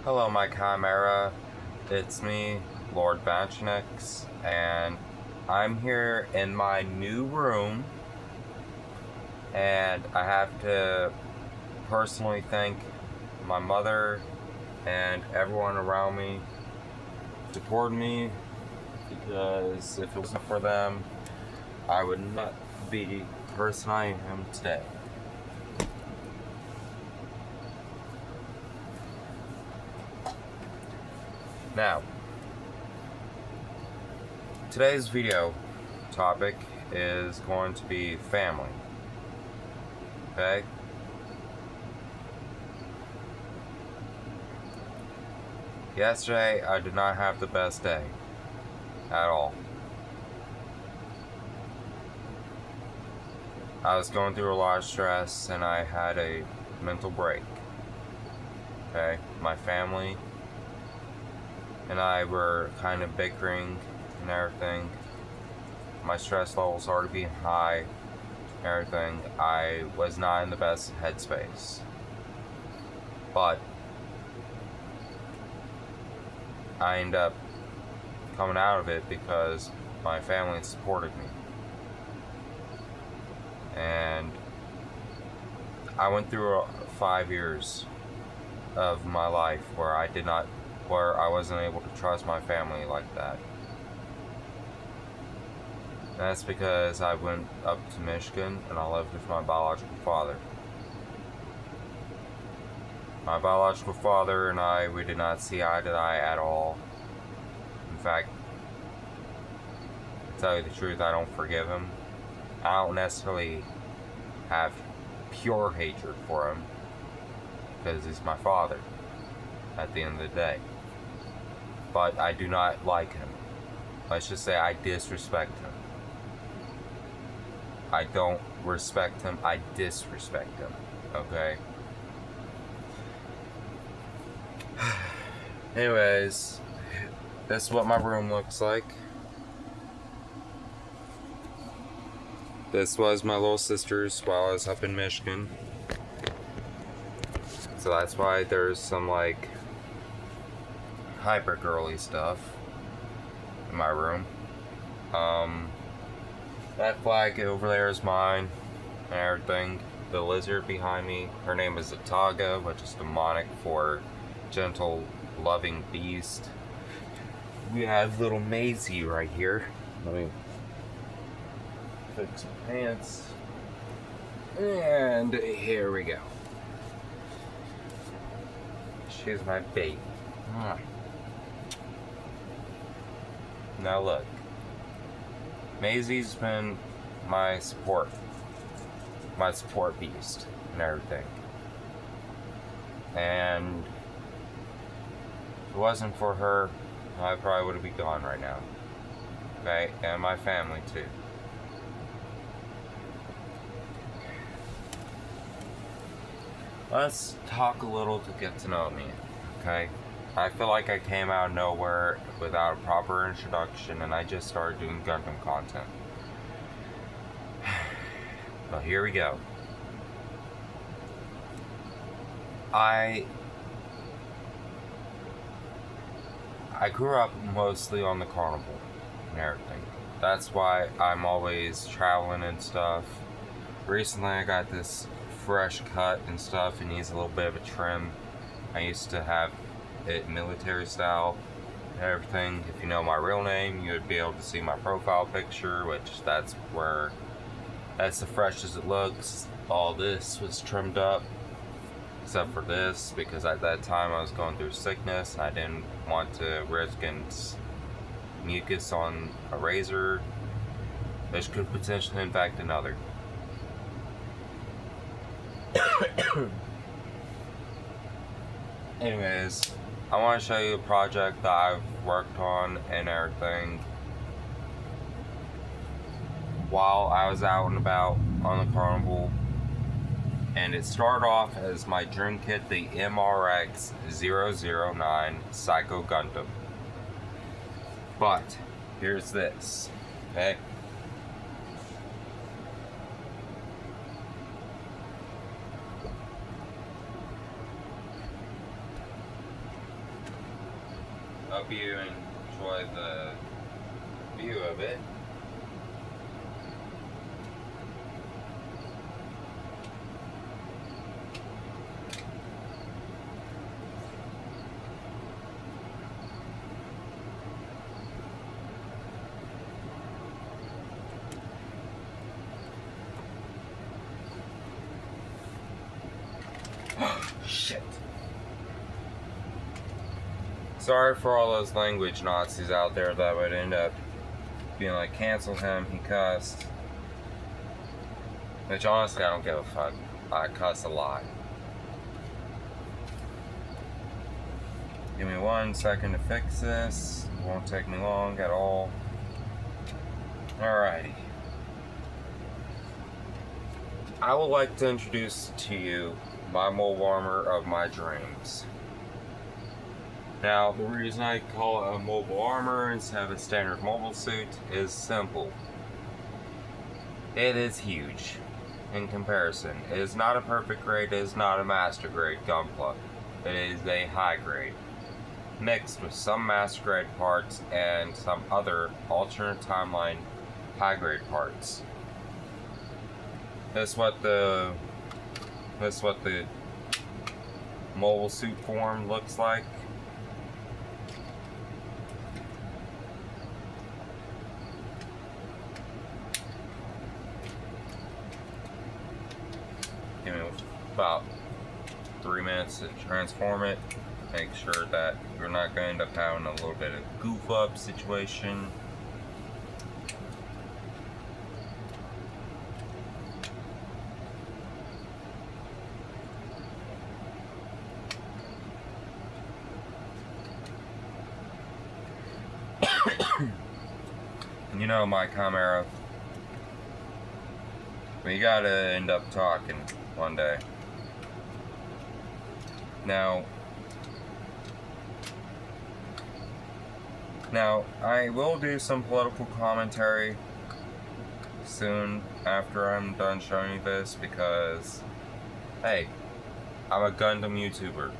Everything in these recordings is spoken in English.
Hello, my chimera. It's me, Lord Vachinix, and I'm here in my new room, and I have to personally thank my mother and everyone around me who supported me, because if it wasn't for them, I would not be the person I am today. Now, today's video topic is going to be family. Okay? Yesterday, I did not have the best day at all. I was going through a lot of stress and I had a mental break. Okay? My family and I were kind of bickering and everything. My stress levels started being high and everything. I was not in the best headspace. But I ended up coming out of it because my family supported me. And I went through 5 years of my life where I wasn't able to trust my family like that. And that's because I went up to Michigan and I lived with my biological father. My biological father and I, we did not see eye to eye at all. In fact, to tell you the truth, I don't forgive him. I don't necessarily have pure hatred for him, because he's my father at the end of the day. But I do not like him. Let's just say I disrespect him. I don't respect him, I disrespect him. Okay? Anyways, this is what my room looks like. This was my little sister's while I was up in Michigan. So that's why there's some like hyper girly stuff in my room. That flag over there is mine and everything. The lizard behind me, her name is Ataga, which is demonic for gentle, loving beast. We have little Maisie right here. Let me fix my pants. And here we go. She's my baby. Now look. Maisie's been my support beast and everything. And if it wasn't for her, I probably would have been gone right now. Okay, and my family too. Let's talk a little to get to know me, okay? I feel like I came out of nowhere without a proper introduction and I just started doing Gundam content. But here we go. I grew up mostly on the carnival and everything. That's why I'm always traveling and stuff. Recently I got this fresh cut and stuff. It needs a little bit of a trim. I used to have it military style and everything. If you know my real name, you would be able to see my profile picture, which that's the freshest it looks. All this was trimmed up except for this, because at that time I was going through sickness and I didn't want to risk mucus on a razor, which could potentially infect another. Anyways, I want to show you a project that I've worked on and everything while I was out and about on the carnival. And it started off as my dream kit, the MRX 009 Psycho Gundam. But here's this, okay? Hope you enjoy the view of it. Shit. Sorry for all those language Nazis out there that would end up being like, cancel him, he cussed. Which honestly, I don't give a fuck. I cuss a lot. Give me 1 second to fix this. It won't take me long at all. Alrighty. I would like to introduce to you my mobile armor of my dreams. Now, the reason I call it a mobile armor instead of a standard mobile suit is simple. It is huge in comparison. It is not a perfect grade, it is not a master grade Gunpla. It is a high grade, mixed with some master grade parts and some other alternate timeline high grade parts. That's what the mobile suit form looks like. Give me about 3 minutes to transform it. Make sure that you're not going to end up having a little bit of goof up situation. You know my Chimera. We gotta end up talking one day. Now, I will do some political commentary soon after I'm done showing you this because, hey, I'm a Gundam YouTuber.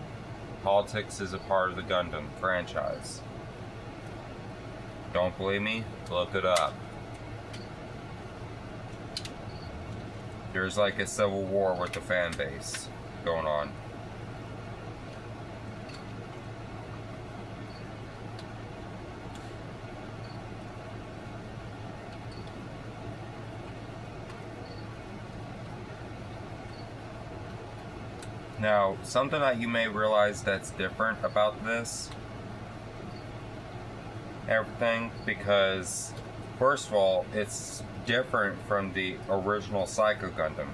Politics is a part of the Gundam franchise. Don't believe me? Look it up. There's like a civil war with the fan base going on. Now, something that you may realize that's different about this everything, because first of all, it's different from the original Psycho Gundam.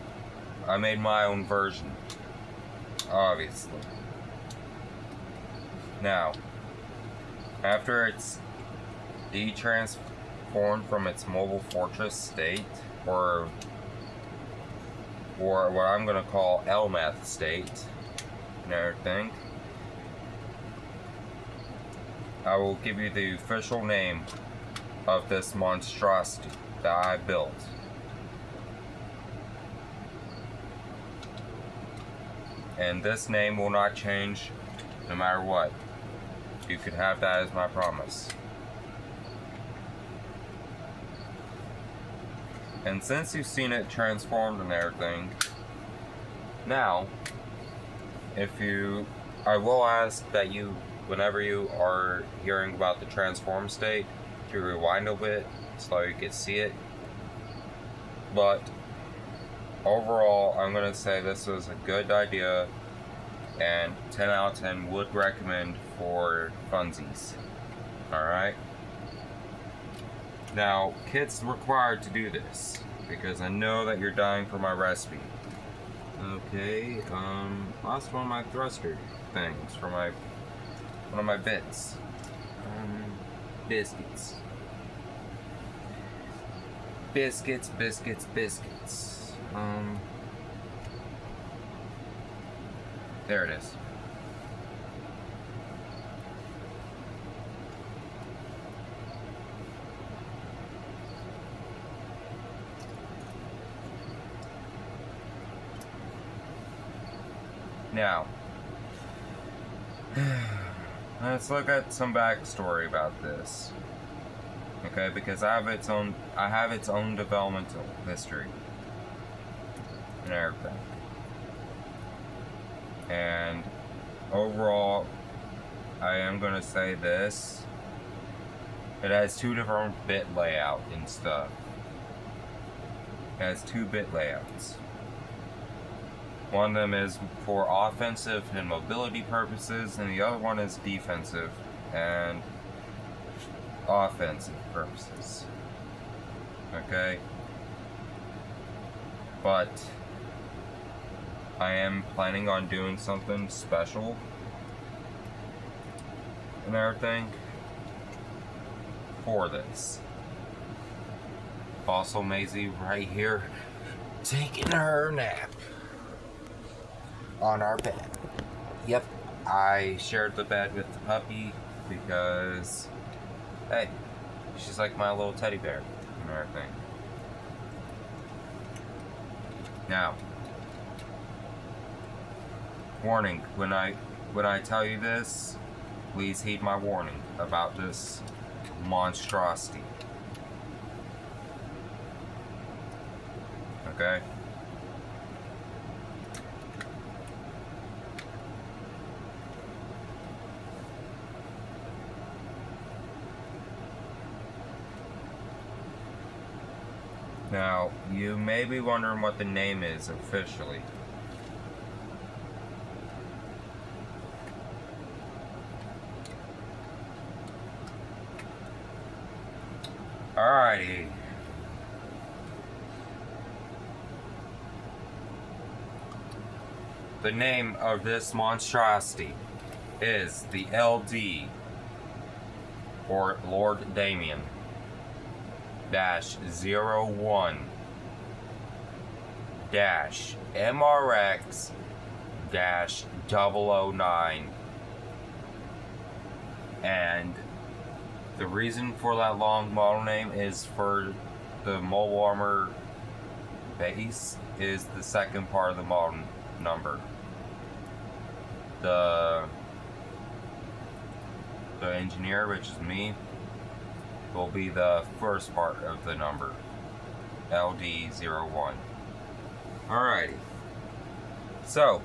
I made my own version, obviously. Now, after it's de-transformed from its mobile fortress state, or what I'm gonna call Elmeth state and everything, I will give you the official name of this monstrosity that I built. And this name will not change no matter what. You could have that as my promise. And since you've seen it transformed and everything, now, I will ask that you, whenever you are hearing about the transform state, to rewind a bit so you can see it. But overall, I'm going to say this was a good idea, and 10 out of 10 would recommend for funsies. Alright? Now, kits required to do this, because I know that you're dying for my recipe. Okay, lost one of my thruster things for one of my bits. Biscuits. Biscuits. There it is. Now, Let's look at some backstory about this. Okay, because I have its own developmental history and everything. And overall, I am gonna say this. It has two different bit layout and stuff. It has 2 bit layouts. One of them is for offensive and mobility purposes, and the other one is defensive and offensive purposes. Okay? But I am planning on doing something special and everything for this. Also, Maisie right here taking her nap on our bed. Yep, I shared the bed with the puppy because, hey, she's like my little teddy bear and everything. Now, warning, when I tell you this, please heed my warning about this monstrosity. Okay? Now, you may be wondering what the name is officially. Alrighty. The name of this monstrosity is the LD, or Lord Damien, -01 MRX -009. And the reason for that long model name is for the mobile armor base is the second part of the model number. The engineer, which is me, will be the first part of the number, LD01. Alrighty. So,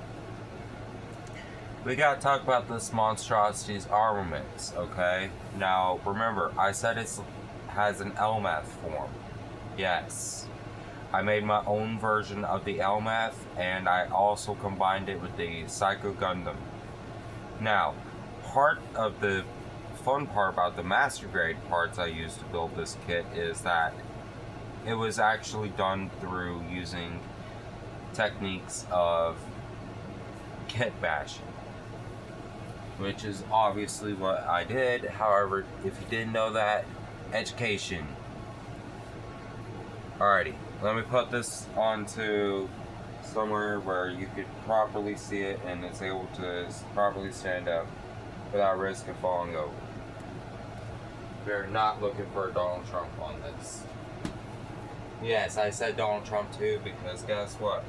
we gotta talk about this monstrosity's armaments, okay? Now, remember, I said it has an LMAF form. Yes. I made my own version of the LMAF, and I also combined it with the Psycho Gundam. Now, part of the fun part about the master grade parts I used to build this kit is that it was actually done through using techniques of kit bashing, which is obviously what I did. However, if you didn't know that, education. Alrighty, let me put this onto somewhere where you could properly see it and it's able to properly stand up without risk of falling over. We're not looking for Donald Trump on this. Yes, I said Donald Trump too, because guess what?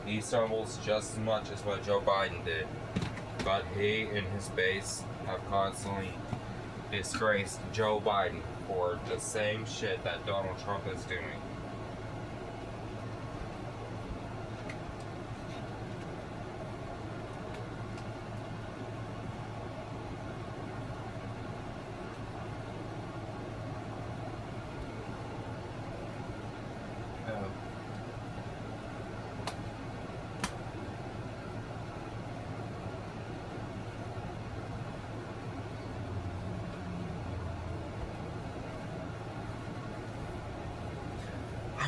He stumbles just as much as what Joe Biden did. But he and his base have constantly disgraced Joe Biden for the same shit that Donald Trump is doing.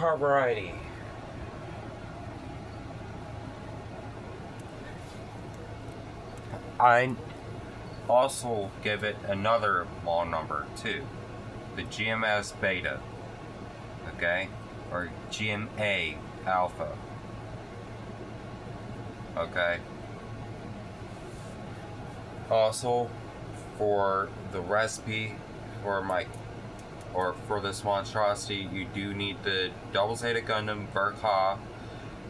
Alrighty. I also give it another model number too, the GMS Beta, okay, or GMA Alpha, okay. Also, for the recipe for this monstrosity, you do need the Double Zeta Gundam Verka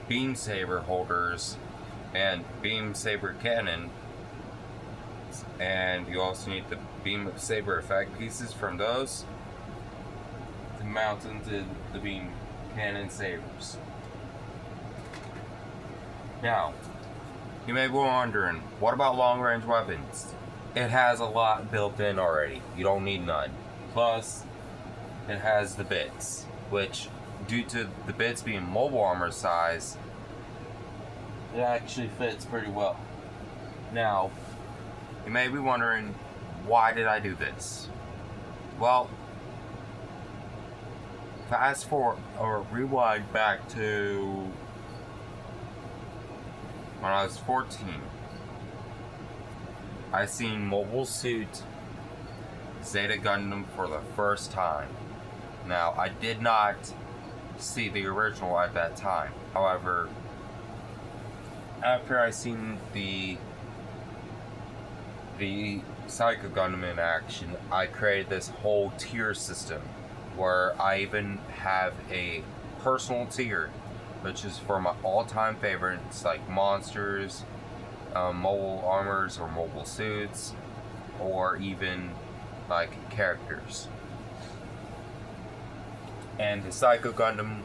beam saber holders and beam saber cannons pieces, and you also need the beam saber effect pieces from those to mount into the beam cannon sabers. Now, you may be wondering, what about long range weapons? It has a lot built in already. You don't need none. Plus, it has the bits, which, due to the bits being mobile armor size, it actually fits pretty well. Now, you may be wondering, why did I do this? Well, fast forward or rewind back to when I was 14. I seen Mobile Suit Zeta Gundam for the first time. Now, I did not see the original at that time. However, after I seen the Psycho Gundam in action, I created this whole tier system where I even have a personal tier, which is for my all-time favorites like monsters, mobile armors or mobile suits, or even like characters. And the Psycho Gundam,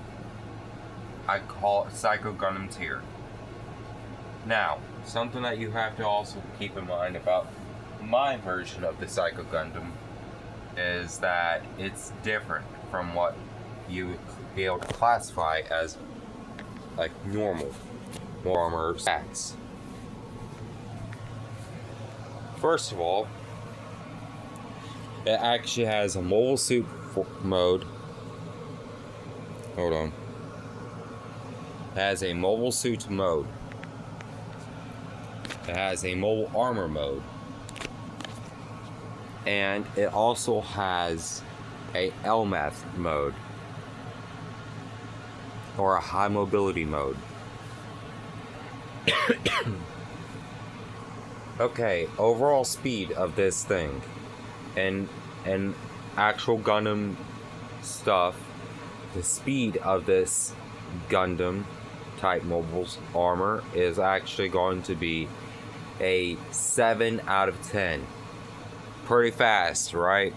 I call it Psycho Gundam tier. Now, something that you have to also keep in mind about my version of the Psycho Gundam is that it's different from what you would be able to classify as like normal armor stats. First of all, it actually has a mobile suit mode. Hold on. It has a mobile suit mode. It has a mobile armor mode. And it also has a LMAF mode. Or a high mobility mode. Okay, overall speed of this thing and actual Gundam stuff, the speed of this Gundam type mobile's armor is actually going to be a 7 out of 10. Pretty fast, right?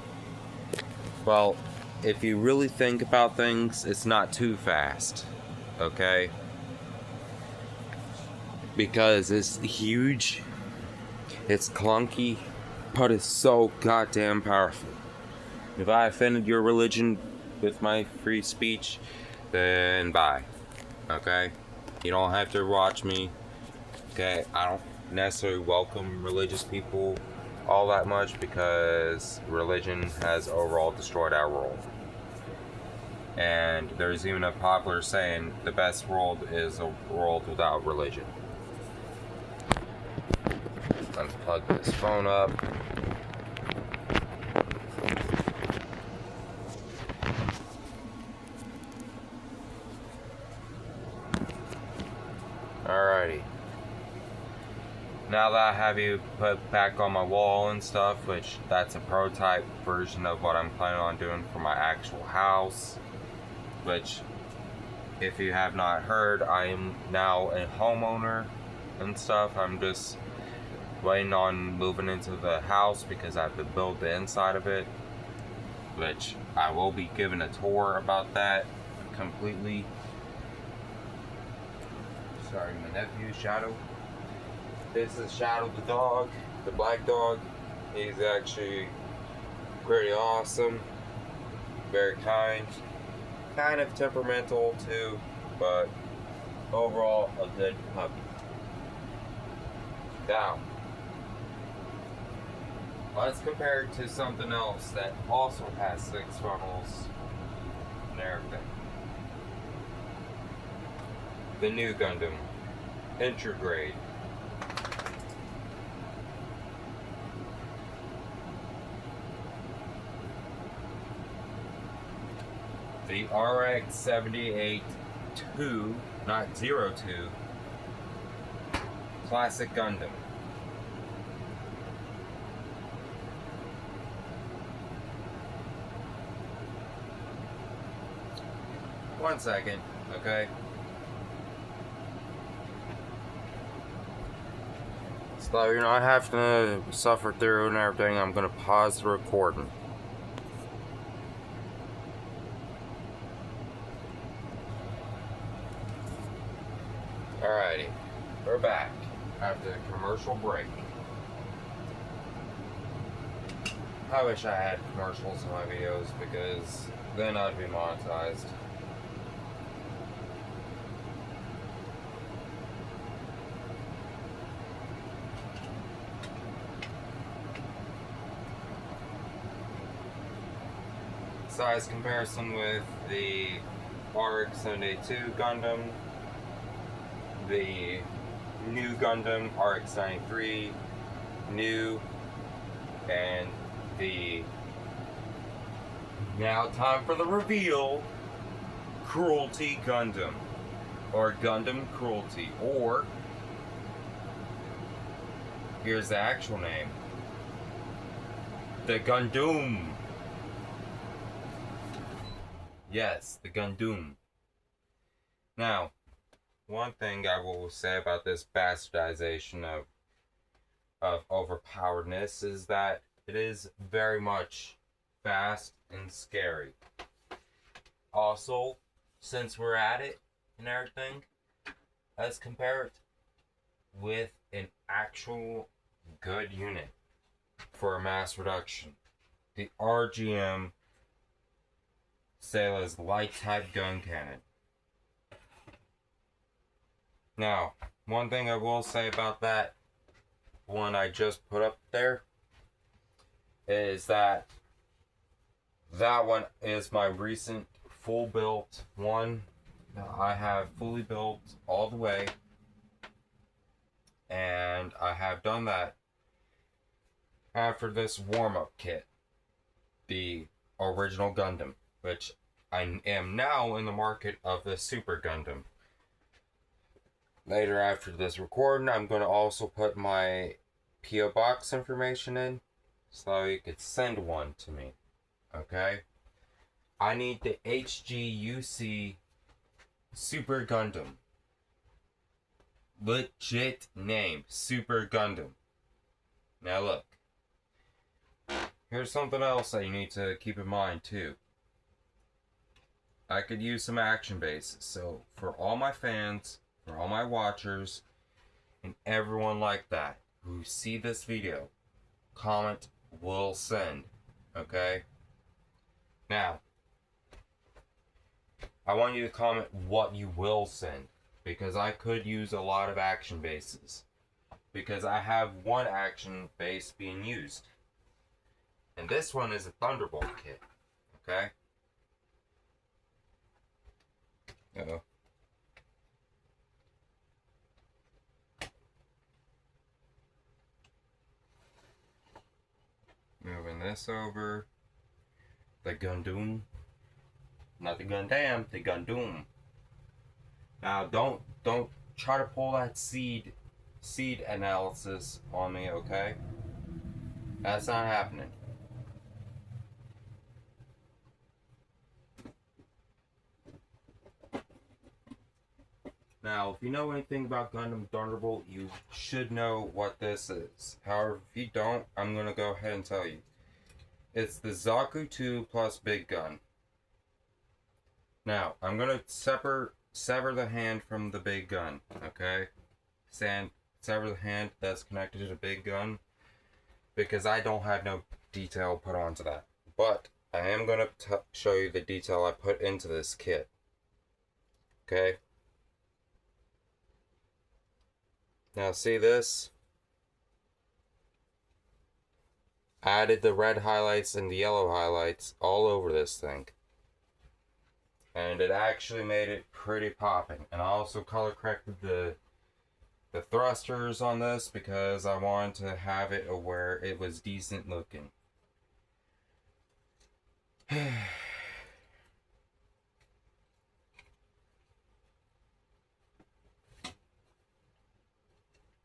Well, if you really think about things, it's not too fast, okay? Because it's huge, it's clunky, but it's so goddamn powerful. If I offended your religion with my free speech, then bye, okay? You don't have to watch me, okay? I don't necessarily welcome religious people all that much because religion has overall destroyed our world. And there's even a popular saying, the best world is a world without religion. Let's plug this phone up. Alrighty. Now that I have you put back on my wall and stuff, which that's a prototype version of what I'm planning on doing for my actual house, which, if you have not heard, I am now a homeowner and stuff. I'm just waiting on moving into the house because I have to build the inside of it, which I will be giving a tour about that completely. Sorry, my nephew, Shadow. This is Shadow the dog, the black dog. He's actually pretty awesome, very kind of temperamental too, but overall a good puppy. Now, let's compare it to something else that also has 6 funnels and everything. The new Gundam, Intergrade. The RX-78-2, not 02, Classic Gundam. One second, okay? So you're not having to suffer through and everything, I'm gonna pause the recording. Alrighty, we're back after the commercial break. I wish I had commercials in my videos because then I'd be monetized. Size comparison with the RX-72 Gundam, the new Gundam RX-93 new, and the now time for the reveal Cruelty Gundam, or Gundam Cruelty, or here's the actual name, the Gundam. Yes, the Gundam. Now, one thing I will say about this bastardization of overpoweredness is that it is very much fast and scary. Also, since we're at it and everything, let's compare it with an actual good unit for a mass reduction. The RGM Sayla's light type gun cannon. Now, one thing I will say about that one I just put up there is that one is my recent full built one. I have fully built all the way, and I have done that after this warm-up kit, the original Gundam, which I am now in the market of the Super Gundam. Later after this recording, I'm going to also put my P.O. Box information in so you could send one to me. Okay? I need the HGUC Super Gundam. Legit name, Super Gundam. Now look. Here's something else that you need to keep in mind too. I could use some action base, so for all my fans, for all my watchers, and everyone like that who see this video, comment will send, okay? Now, I want you to comment what you will send, because I could use a lot of action bases, because I have one action base being used, and this one is a Thunderbolt kit, okay? Uh-oh. Moving this over. The Gundam. Not the Gundam, the Gundam. Now don't try to pull that seed analysis on me, okay? That's not happening. Now, if you know anything about Gundam Thunderbolt, you should know what this is. However, if you don't, I'm going to go ahead and tell you. It's the Zaku 2 plus Big Gun. Now, I'm going to sever the hand from the Big Gun, okay? Sever the hand that's connected to the Big Gun, because I don't have no detail put onto that. But I am going to show you the detail I put into this kit. Okay? Now see this? Added the red highlights and the yellow highlights all over this thing. And it actually made it pretty popping. And I also color corrected the thrusters on this because I wanted to have it where it was decent looking.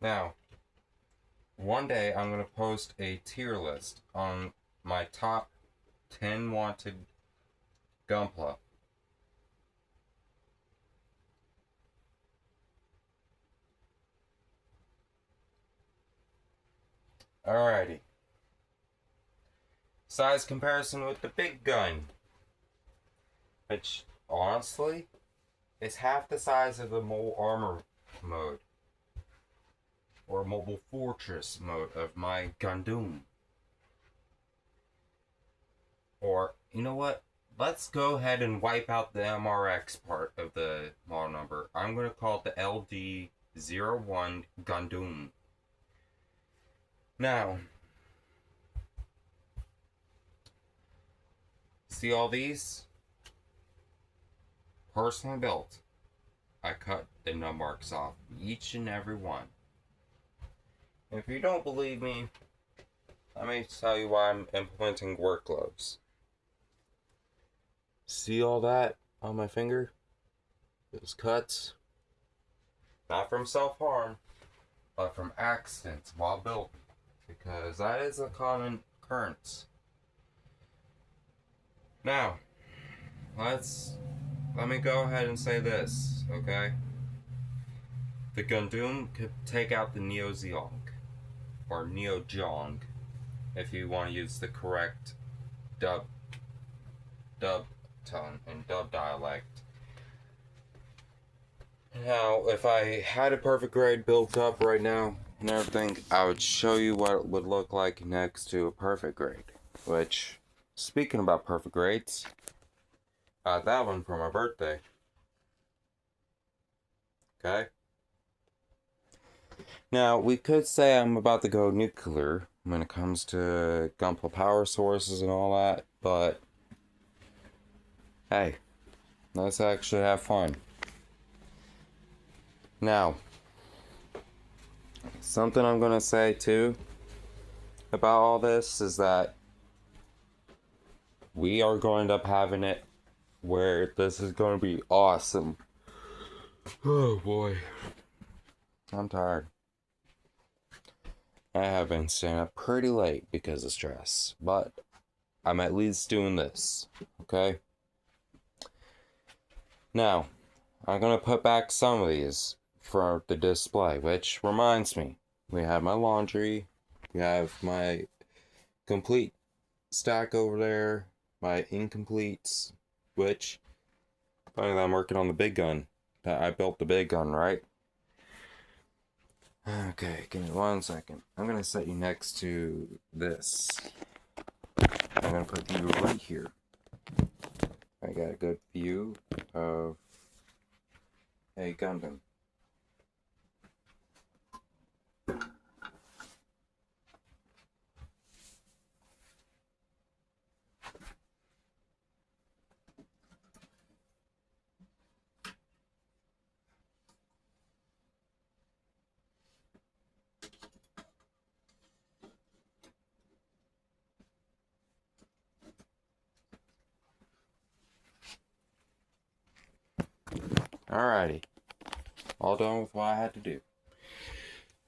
Now, one day I'm going to post a tier list on my top 10 wanted Gunpla. Alrighty. Size comparison with the big gun. Which, honestly, is half the size of the mobile armor mode. Or mobile fortress mode of my Gundam. Or, you know what? Let's go ahead and wipe out the MRX part of the model number. I'm going to call it the LD01 Gundam. Now, see all these? Personally built. I cut the nub marks off, each and every one. If you don't believe me, let me tell you why I'm implementing work gloves. See all that on my finger? Those cuts? Not from self-harm, but from accidents while building. Because that is a common occurrence. Now, let me go ahead and say this, okay? The Gundam could take out the Neo-Zeong, or Neo-Jong, if you want to use the correct dub tone and dub dialect. Now, if I had a perfect grade built up right now and everything, I would show you what it would look like next to a perfect grade. Which, speaking about perfect grades, I got that one for my birthday. Okay? Now, we could say I'm about to go nuclear when it comes to Gunpla power sources and all that, but hey, let's actually have fun. Now, something I'm gonna say too about all this is that we are going to end up having it where this is going to be awesome. Oh boy, I'm tired. I have been staying up pretty late because of stress, but I'm at least doing this, okay? Now, I'm gonna put back some of these for the display, which reminds me, we have my laundry, we have my complete stack over there, my incompletes, which, finally I'm working on the big gun. I built the big gun, right? Okay, give me 1 second. I'm gonna set you next to this. I'm gonna put you right here. I got a good view of a Gundam. Alrighty. All done with what I had to do.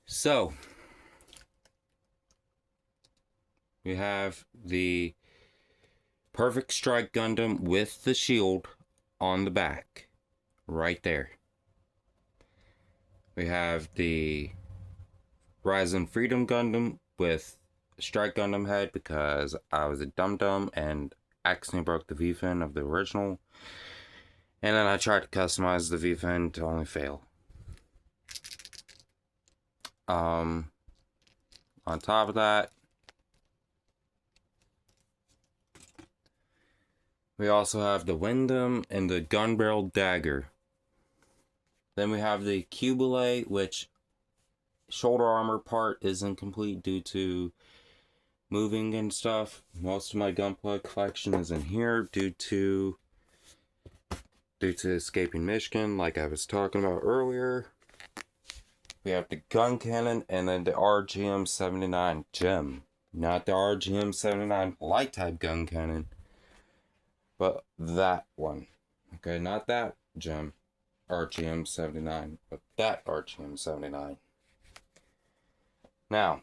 So, we have the Perfect Strike Gundam with the shield on the back. Right there. We have the Ryzen Freedom Gundam with Strike Gundam head because I was a dum-dum and accidentally broke the V-fin of the original. And then I tried to customize the V-fin to only fail. On top of that, we also have the Windham and the Gun Barrel Dagger. Then we have the Cubile, which shoulder armor part is incomplete due to moving and stuff. Most of my Gunpla collection is in here due to escaping Michigan, like I was talking about earlier. We have the gun cannon and then the RGM-79 gem. Not the RGM-79 light type gun cannon, but that one. Okay, not that gem, RGM-79, but that RGM-79. Now,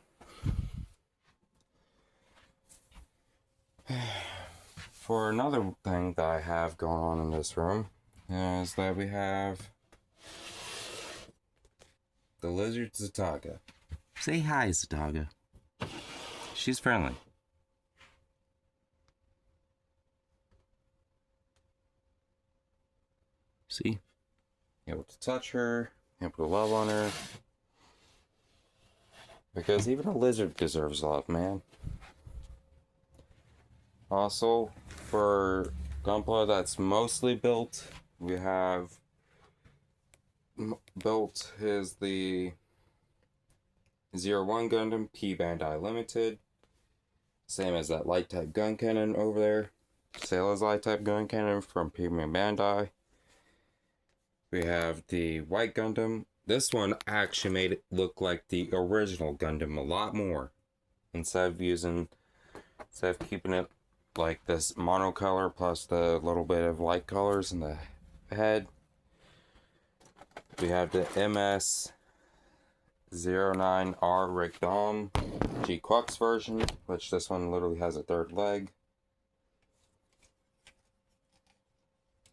for another thing that I have going on in this room is that we have the Lizard Zataga. Say hi, Zataga. she's friendly. See? Able to touch her, able to love on her. Because even a lizard deserves love, man. Also, for Gunpla that's mostly built, we have built is the 01 Gundam P Bandai Limited. Same as that light type gun cannon over there. Sailor's light type gun cannon from Premium Bandai. We have the White Gundam. This one actually made it look like the original Gundam a lot more. Instead of keeping it like this monocolor plus the little bit of light colors in the head. We have the MS-09R Rick Dom G Quux version, which this one literally has a third leg.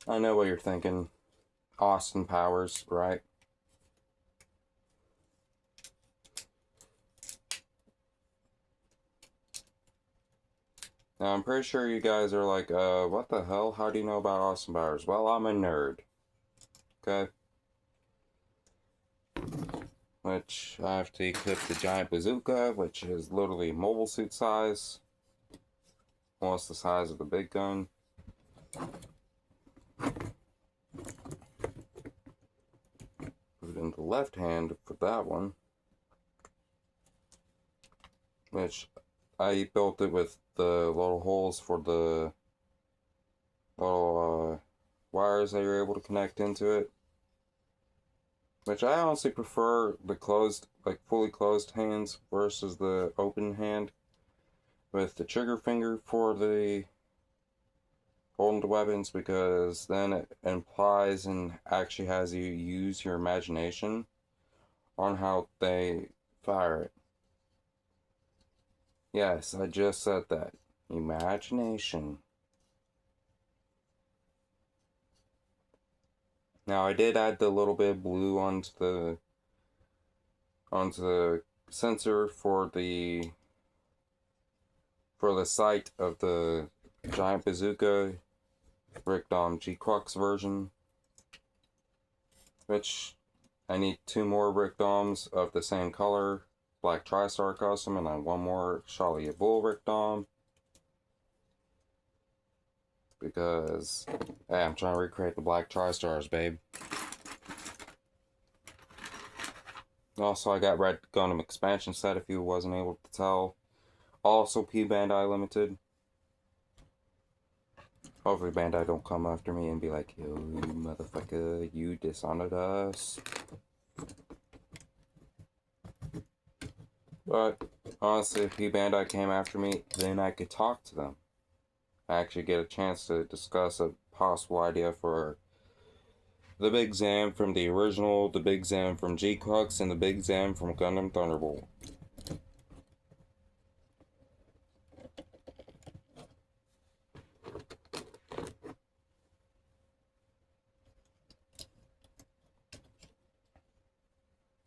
I know what you're thinking. Austin Powers, right? Now, I'm pretty sure you guys are like, what the hell? How do you know about Austin Powers? Well, I'm a nerd. Okay? Which, I have to equip the giant bazooka, which is literally mobile suit size. Almost the size of the big gun. Put it in the left hand for that one. Which, I built it with the little holes for the little wires that you're able to connect into it. Which I honestly prefer the closed, like fully closed hands versus the open hand with the trigger finger for the holding the weapons, because then it implies and actually has you use your imagination on how they fire it. Yes, I just said that. Imagination. Now I did add the little bit of blue onto the sensor for the sight of the giant bazooka Rick Dom G Quux version, which I need 2 more Rick Doms of the same color, Black TriStar custom, and then 1 more Shalia Bull Rick Dom. Because, hey, I'm trying to recreate the Black TriStars, babe. Also, I got Red Gundam expansion set, if you wasn't able to tell. Also, P Bandai Limited. Hopefully Bandai don't come after me and be like, yo, you motherfucker, you dishonored us. But, honestly, if P Bandai came after me, then I could talk to them. I actually get a chance to discuss a possible idea for the Big Zam from the original, the Big Zam from G Quux, and the Big Zam from Gundam Thunderbolt.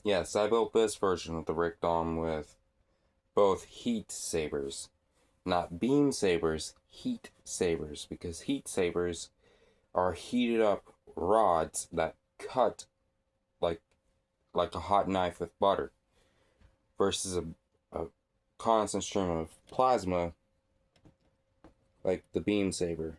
Yes, I built this version of the Rick Dom with both heat sabers. Not beam sabers, heat sabers. Because heat sabers are heated up rods that cut like a hot knife with butter. Versus a constant stream of plasma like the beam saber.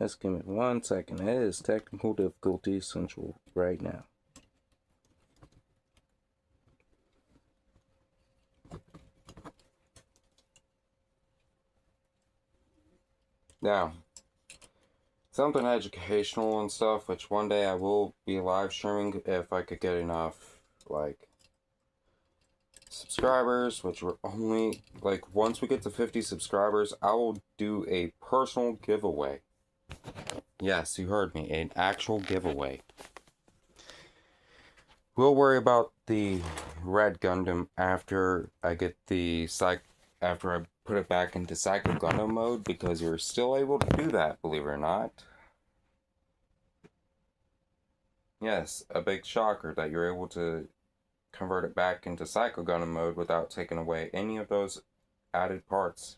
Just give me 1 second. It is technical difficulty central right now. Now, something educational and stuff, which one day I will be live streaming if I could get enough, like, subscribers, which we're only, like, once we get to 50 subscribers, I will do a personal giveaway. Yes, you heard me, an actual giveaway. We'll worry about the Red Gundam after I get the after I put it back into Psycho Gundam mode because you're still able to do that, believe it or not. Yes, a big shocker that you're able to convert it back into Psycho Gundam mode without taking away any of those added parts.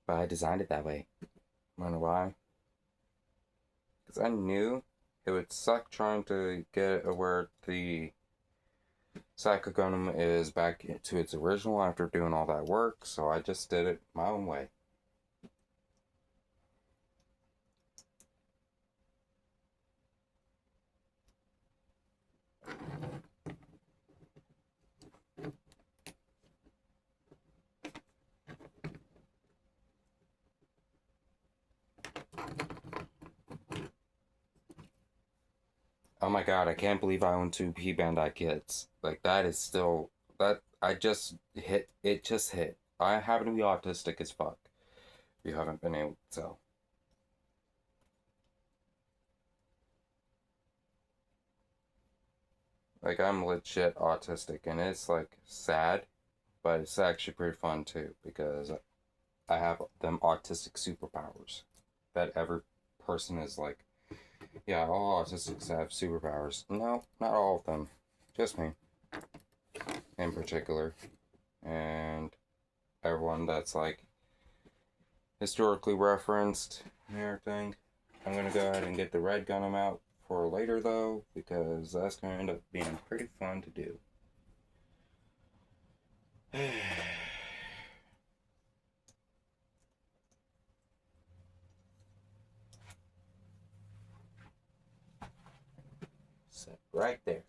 But I designed it that way. Wonder why? Because I knew it would suck trying to get it where the Psycho Gundam is back to its original after doing all that work, so I just did it my own way. Oh my god, I can't believe I own two P-Bandai kits. Like, that is still... That... I just hit... It just hit. I happen to be autistic as fuck. If you haven't been able to tell. Like, I'm legit autistic, and it's, like, sad, but it's actually pretty fun, too, because I have them autistic superpowers that every person is like, yeah, all autistics have superpowers. No, not all of them. Just me. In particular. And everyone that's like historically referenced and everything. I'm gonna go ahead and get the red Gundam out for later though, because that's gonna end up being pretty fun to do. Set right there.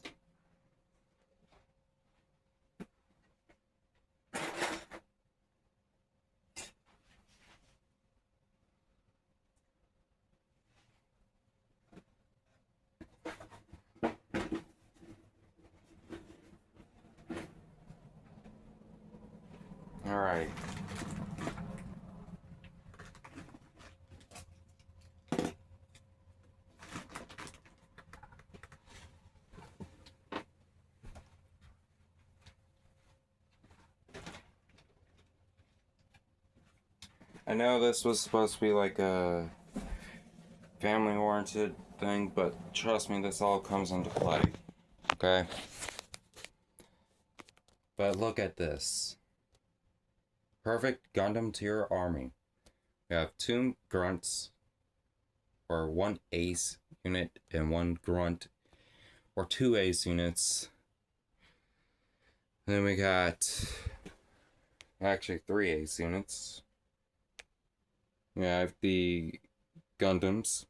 Alright. I know this was supposed to be like a family oriented thing, but trust me, this all comes into play. Okay? But look at this. Perfect Gundam tier army. We have 2 grunts, or 1 ace unit and 1 grunt, or 2 ace units. Then we got actually 3 ace units. We have the Gundams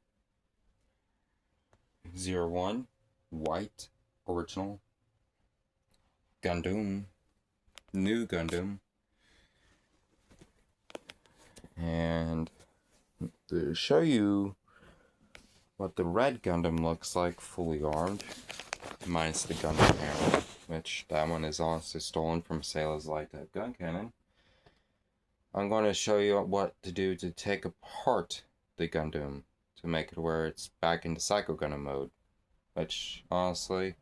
01, white, original, Gundam, new Gundam, and to show you what the red Gundam looks like fully armed, minus the Gundam hammer, which that one is honestly stolen from Sailor's Light Type gun cannon. I'm going to show you what to do to take apart the Gundam to make it where it's back into Psycho Gundam mode, which honestly,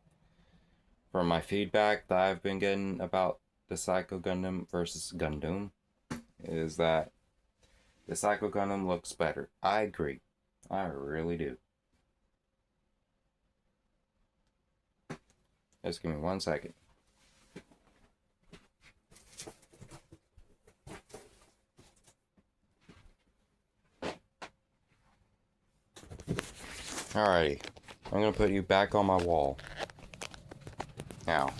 from my feedback that I've been getting about the Psycho Gundam versus Gundam, is that the Psycho Gundam looks better. I agree. I really do. Just give me 1 second. Alrighty. I'm gonna put you back on my wall. Now.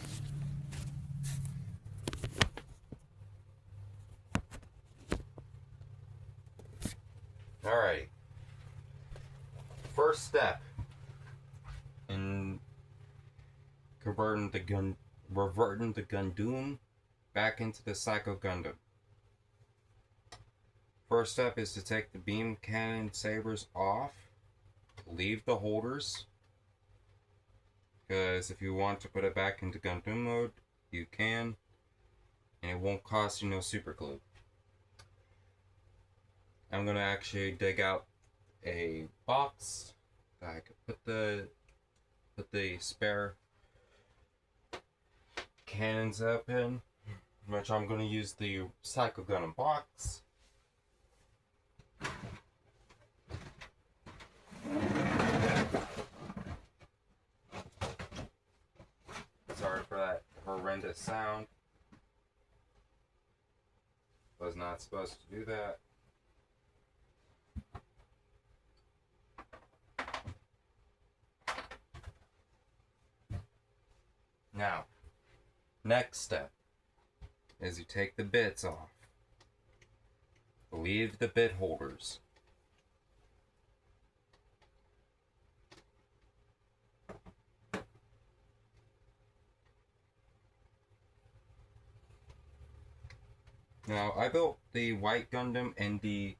Alrighty. First step in reverting the Gundam back into the Psycho Gundam. First step is to take the beam cannon sabers off, leave the holders, because if you want to put it back into Gundam mode, you can, and it won't cost you no super glue. I'm gonna actually dig out a box that I could put the spare cannons up in, which I'm going to use the Psycho Gun box. Sorry for that horrendous sound. Was not supposed to do that. Now, next step is you take the bits off. Leave the bit holders. Now, I built the White Gundam and the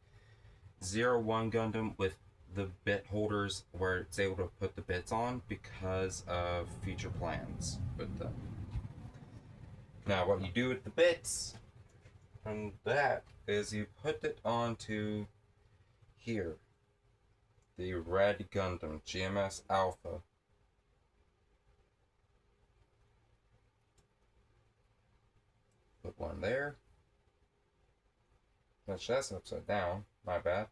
01 Gundam with the bit holders where it's able to put the bits on because of future plans with them. Now, what you do with the bits from that is you put it onto here, the Red Gundam GMS Alpha. Put one there. That's upside down. My bad.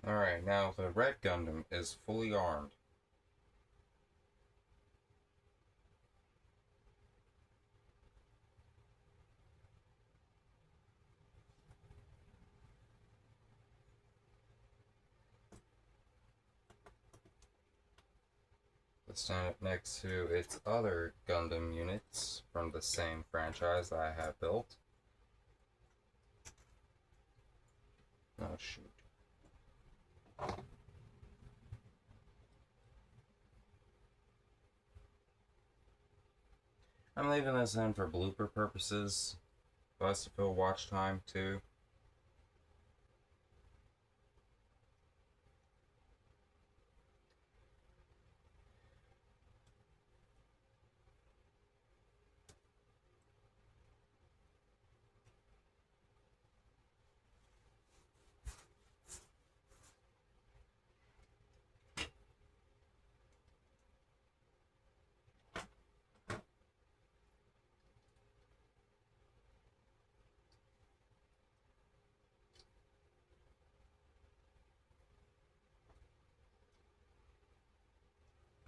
Alright, now the Red Gundam is fully armed. Let's stand up next to its other Gundam units from the same franchise that I have built. Oh shoot. I'm leaving this in for blooper purposes, for us to fill watch time too.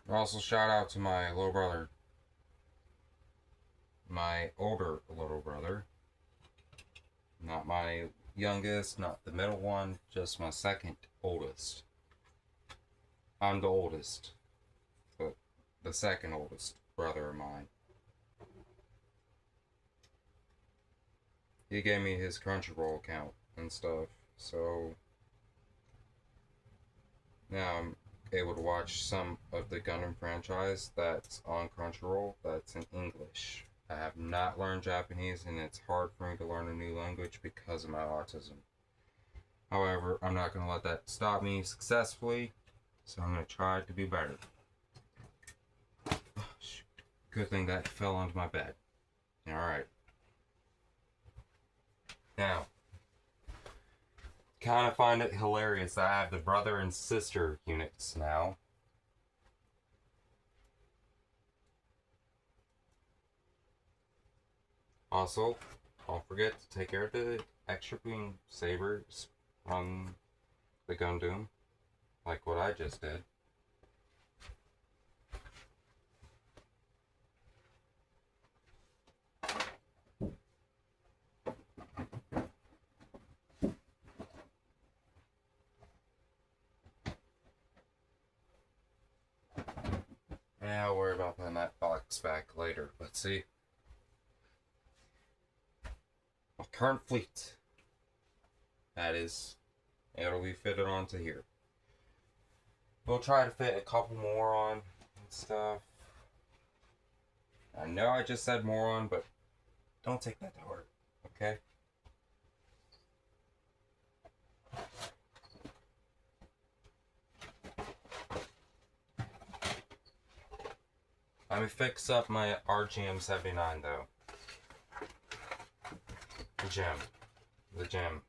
Also, shout out to my little brother. My older little brother. Not my youngest, not the middle one, just my second oldest. I'm the oldest, but the second oldest brother of mine. He gave me his Crunchyroll account and stuff, so now I'm able to watch some of the Gundam franchise that's on Crunchyroll that's in English. I have not learned Japanese, and it's hard for me to learn a new language because of my autism. However, I'm not going to let that stop me successfully, so I'm going to try to be better. Oh, shoot. Good thing that fell onto my bed. Alright. Now, kind of find it hilarious that I have the brother and sister units now. Also, don't forget to take care of the extra beam sabers on the Gundam, like what I just did. And I'll worry about putting that box back later. But see, my current fleet, that is, it'll be fitted onto here. We'll try to fit a couple more on and stuff. I know I just said more on, but don't take that to heart, okay? Let me fix up my RGM 79 though. The gem. The gem.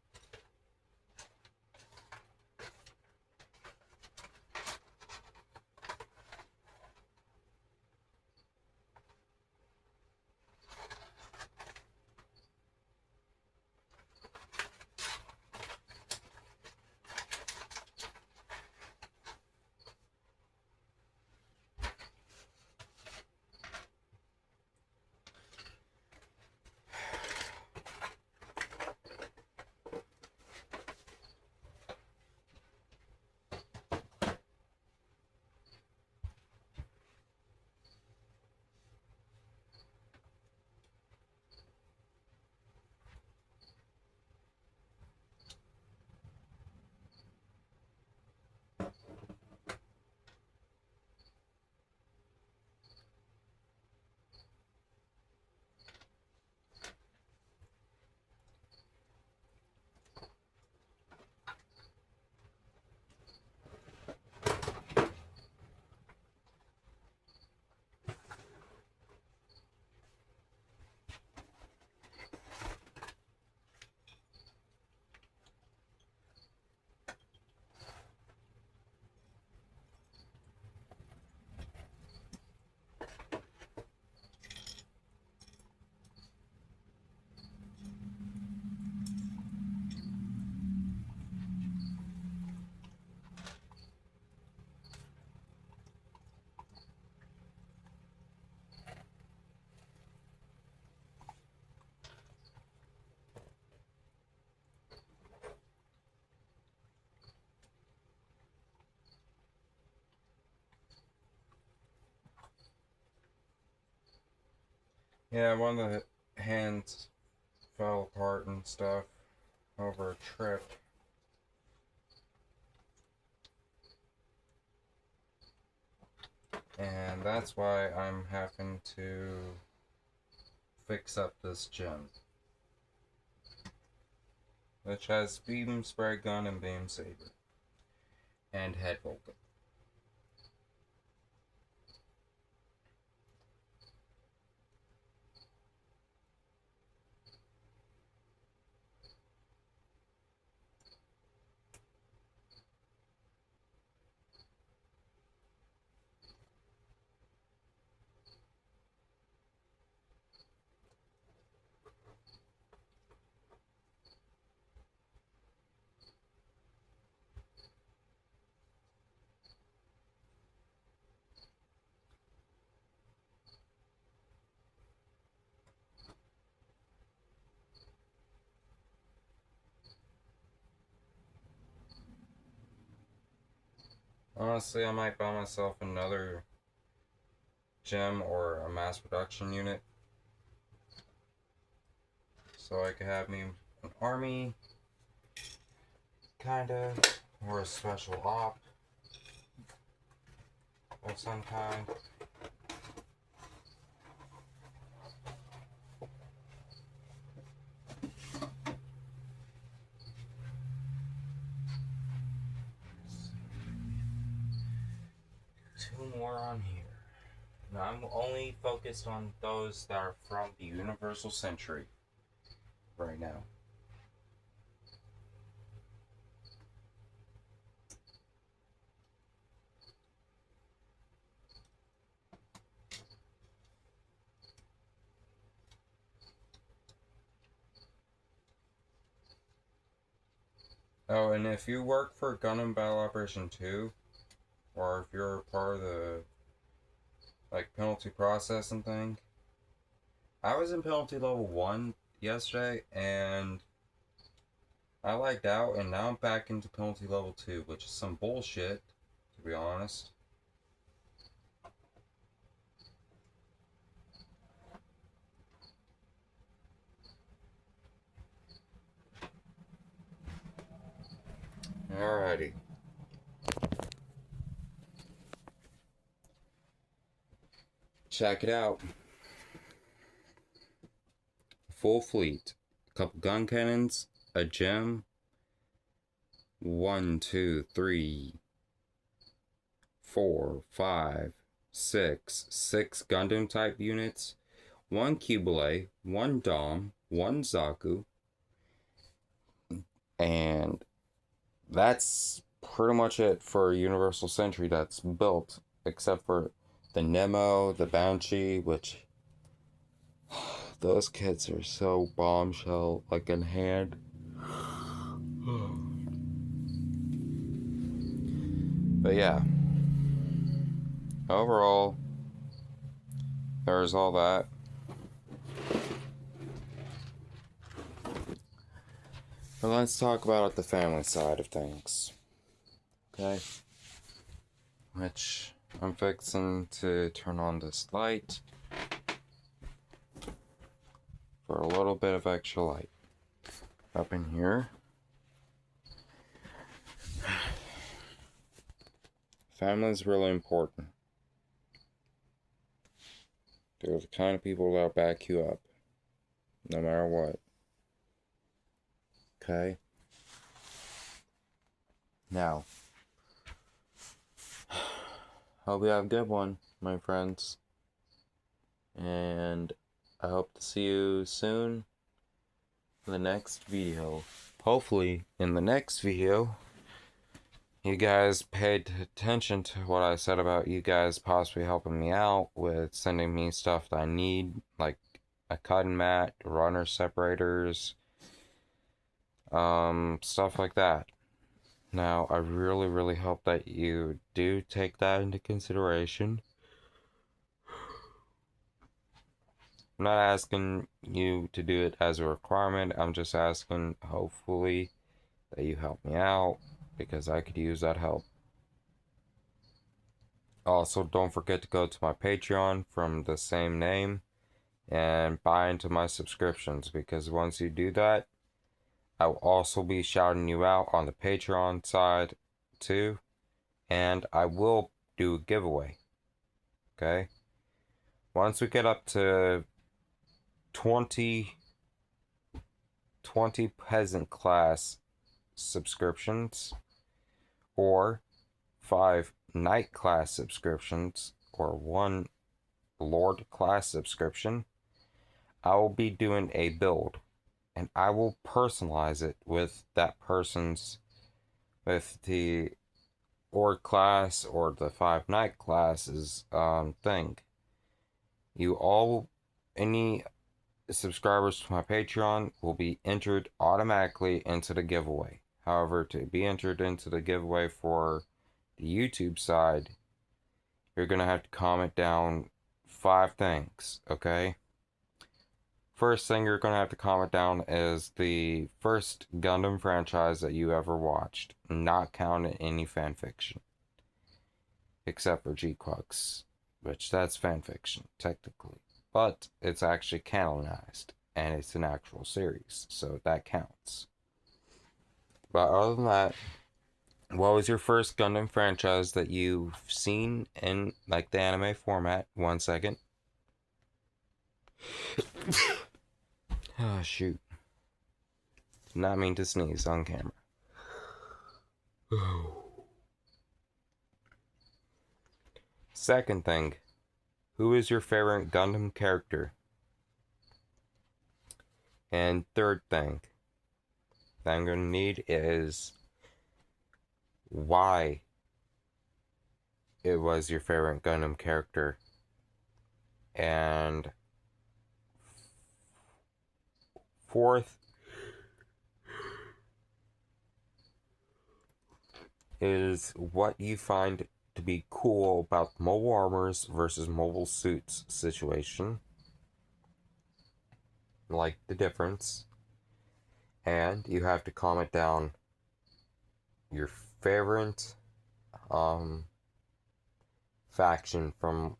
Yeah, one of the hands fell apart and stuff over a trip. And that's why I'm having to fix up this gem, which has beam spray gun and beam saber and head Vulcan. Honestly, I might buy myself another gem or a mass production unit so I could have me an army, kinda, or a special op of some kind. Two more on here. Now I'm only focused on those that are from the Universal Century right now. Oh, and if you work for Gunpla Battle Operation 2, or if you're part of the penalty processing thing, I was in penalty level 1 yesterday, and I lagged out, and now I'm back into penalty level 2, which is some bullshit, to be honest. Alrighty. Check it out. Full fleet. A couple gun cannons, a gem. 1, 2, 3, 4, 5, 6 Gundam type units, 1 Qubeley, 1 Dom, 1 Zaku, and that's pretty much it for Universal Century that's built, except for the Nemo, the Banshee, which those kits are so bombshell, like in hand. But yeah, overall, there's all that. But let's talk about the family side of things. Okay? Which I'm fixing to turn on this light for a little bit of extra light up in here. Family is really important. They're the kind of people that'll back you up, no matter what. Okay? Now, hope you have a good one, my friends. And I hope to see you soon in the next video. Hopefully, in the next video, you guys paid attention to what I said about you guys possibly helping me out with sending me stuff that I need, like a cutting mat, runner separators, stuff like that. Now, I really, really hope that you do take that into consideration. I'm not asking you to do it as a requirement. I'm just asking, hopefully, that you help me out, because I could use that help. Also, don't forget to go to my Patreon from the same name and buy into my subscriptions, because once you do that, I will also be shouting you out on the Patreon side too, and I will do a giveaway. Okay? Once we get up to 20 peasant class subscriptions, or 5 night class subscriptions, or 1 lord class subscription, I will be doing a build, and I will personalize it with that person's, with the lord class or the 5 night classes thing. You all, any subscribers to my Patreon will be entered automatically into the giveaway. However, to be entered into the giveaway for the YouTube side, you're going to have to comment down 5 things, okay? First thing you're going to have to comment down is the first Gundam franchise that you ever watched, not counting any fanfiction. Except for G-Quux, which that's fanfiction, technically. But it's actually canonized, and it's an actual series, so that counts. But other than that, what was your first Gundam franchise that you've seen in, like, the anime format? 1 second. Oh, shoot. Did not mean to sneeze on camera. Second thing, who is your favorite Gundam character? And third thing that I'm going to need is why it was your favorite Gundam character. And fourth is what you find to be cool about mobile armors versus mobile suits situation. Like the difference. And you have to comment down your favorite faction from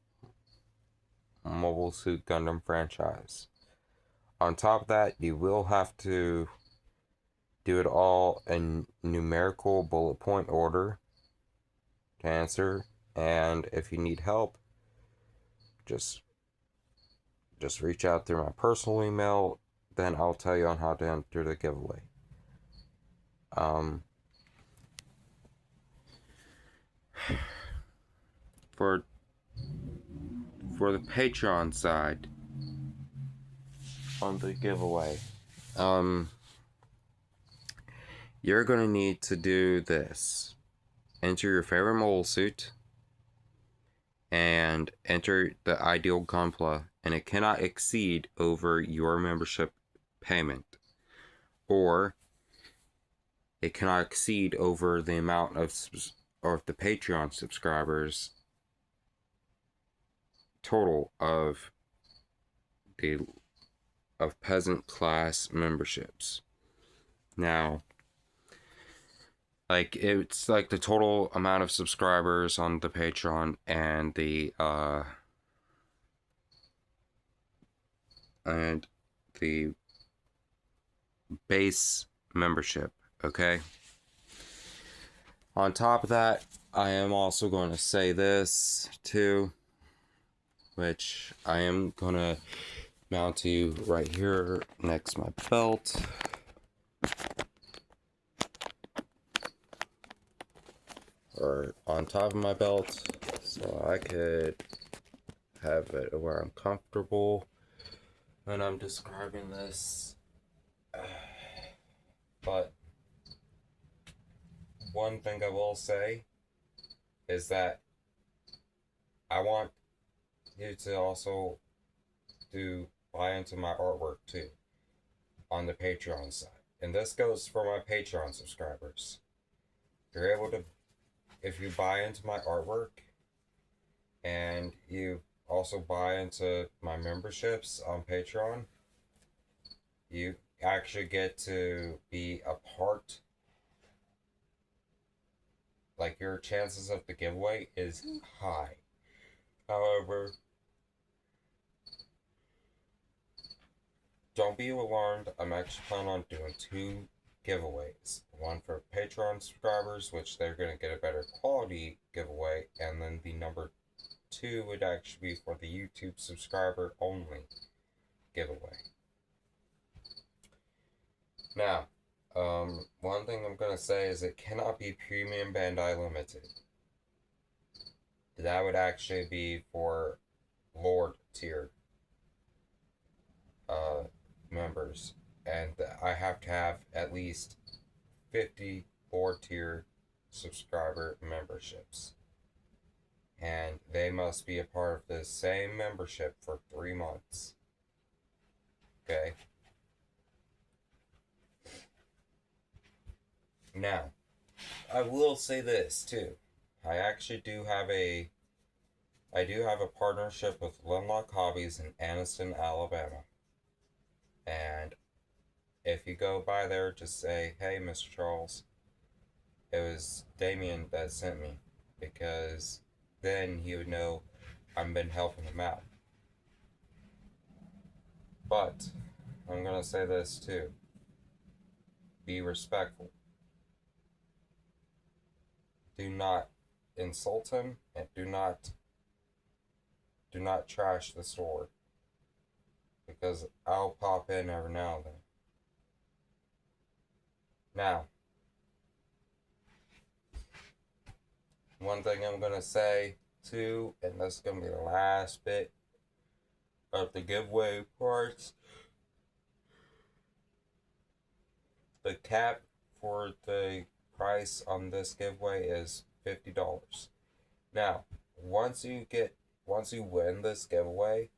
Mobile Suit Gundam franchise. On top of that, you will have to do it all in numerical bullet point order to answer. And if you need help, just reach out through my personal email. Then I'll tell you on how to enter the giveaway. For the Patreon side on the giveaway, you're gonna need to do this: enter your favorite mole suit and enter the ideal Gunpla, and it cannot exceed over your membership payment, or it cannot exceed over the amount of the Patreon subscribers total of peasant class memberships. Now, like, it's like the total amount of subscribers on the Patreon and the base membership, okay? On top of that, I am also going to say this too, which I am going to mount to you right here next to my belt. Or on top of my belt, so I could have it where I'm comfortable when I'm describing this. But one thing I will say is that I want you to also buy into my artwork too on the Patreon side. And this goes for my Patreon subscribers. You're able to, if you buy into my artwork and you also buy into my memberships on Patreon, you actually get to be a part. Like, your chances of the giveaway is high. However, don't be alarmed. I'm actually planning on doing 2 giveaways. One for Patreon subscribers, which they're going to get a better quality giveaway, and then the number 2 would actually be for the YouTube subscriber only giveaway. Now, one thing I'm going to say is it cannot be Premium Bandai Limited. That would actually be for Lord tier members, and I have to have at least 50 Lord tier subscriber memberships, and they must be a part of the same membership for 3 months. Okay? Now, I will say this too. I actually do have a partnership with Lumlock Hobbies in Anniston, Alabama. And if you go by there, just say, "Hey, Mr. Charles, it was Damien that sent me," because then he would know I've been helping him out. But I'm gonna say this too: be respectful. Do not insult him, and do not trash the store, because I'll pop in every now and then. Now, one thing I'm gonna say too, and this is gonna be the last bit of the giveaway parts. The cap for the price on this giveaway is $50. Now, once you win this giveaway,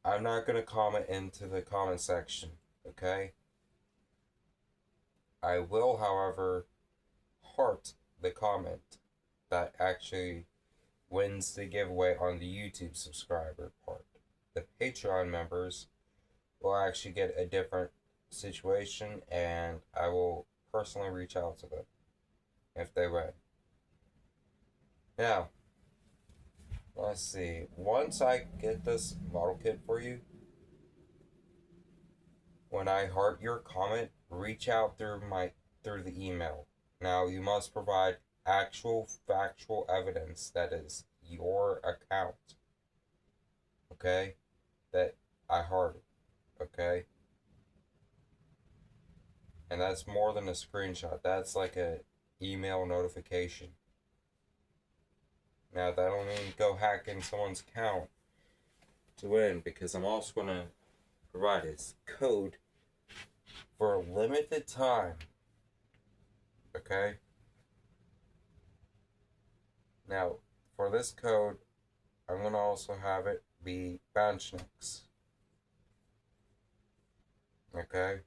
I'm not gonna comment into the comment section, okay? I will, however, heart the comment that actually wins the giveaway on the YouTube subscriber part. The Patreon members will actually get a different situation, and I will personally reach out to them if they win. Now, let's see. Once I get this model kit for you, When I heart your comment, reach out through the email. Now you must provide actual factual evidence that is your account. Okay? That I hearted. Okay? And that's more than a screenshot. That's like a email notification. Now that don't mean go hack in someone's account to win, because I'm also gonna provide his code for a limited time. Okay? Now, for this code, I'm gonna also have it be Benchniks. Okay?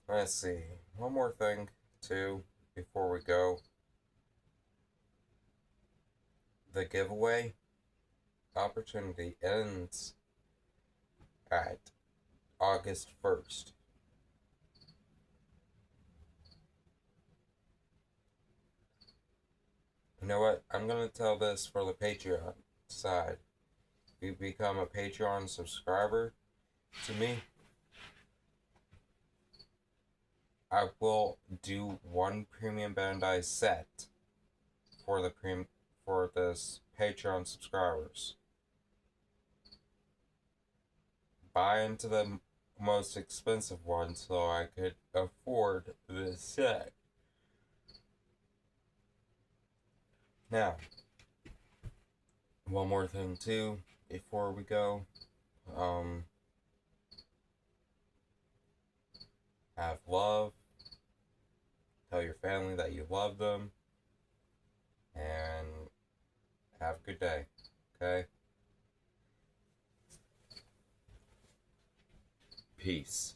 Let's see. One more thing, too, before we go. The giveaway opportunity ends at August 1st. You know what? I'm gonna tell this for the Patreon side. If you become a Patreon subscriber to me, I will do one premium Bandai set for the for this Patreon subscribers. Buy into the most expensive one so I could afford this set. Now, one more thing too before we go. Have love. Tell your family that you love them. And have a good day. Okay? Peace.